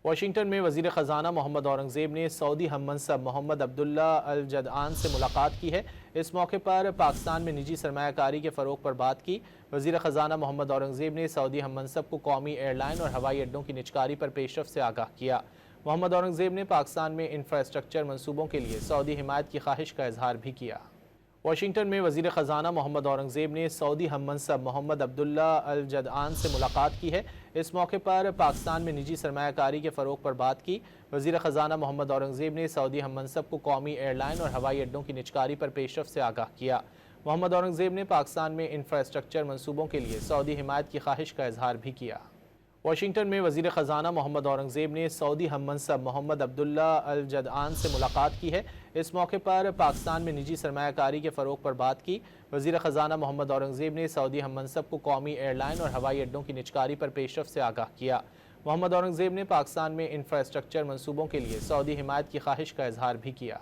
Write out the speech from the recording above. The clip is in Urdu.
واشنگٹن میں وزیر خزانہ محمد اورنگزیب نے سعودی ہم منصب محمد عبداللہ الجدعان سے ملاقات کی ہے۔ اس موقع پر پاکستان میں نجی سرمایہ کاری کے فروغ پر بات کی۔ وزیر خزانہ محمد اورنگزیب نے سعودی ہم منصب کو قومی ایئر لائن اور ہوائی اڈوں کی نجکاری پر پیش رفت سے آگاہ کیا۔ محمد اورنگزیب نے پاکستان میں انفراسٹرکچر منصوبوں کے لیے سعودی حمایت کی خواہش کا اظہار بھی کیا۔ واشنگٹن میں وزیر خزانہ محمد اورنگزیب نے سعودی ہم منصب محمد عبداللہ الجدعان سے ملاقات کی ہے۔ اس موقع پر پاکستان میں نجی سرمایہ کاری کے فروغ پر بات کی۔ وزیر خزانہ محمد اورنگزیب نے سعودی ہم منصب کو قومی ایئر لائن اور ہوائی اڈوں کی نجکاری پر پیش رفت سے آگاہ کیا۔ محمد اورنگزیب نے پاکستان میں انفراسٹرکچر منصوبوں کے لیے سعودی حمایت کی خواہش کا اظہار بھی کیا۔ واشنگٹن میں وزیر خزانہ محمد اورنگزیب نے سعودی ہم منصب محمد عبداللہ الجدعان سے ملاقات کی ہے۔ اس موقع پر پاکستان میں نجی سرمایہ کاری کے فروغ پر بات کی۔ وزیر خزانہ محمد اورنگزیب نے سعودی ہم منصب کو قومی ایئر لائن اور ہوائی اڈوں کی نجکاری پر پیش رفت سے آگاہ کیا۔ محمد اورنگزیب نے پاکستان میں انفراسٹرکچر منصوبوں کے لیے سعودی حمایت کی خواہش کا اظہار بھی کیا۔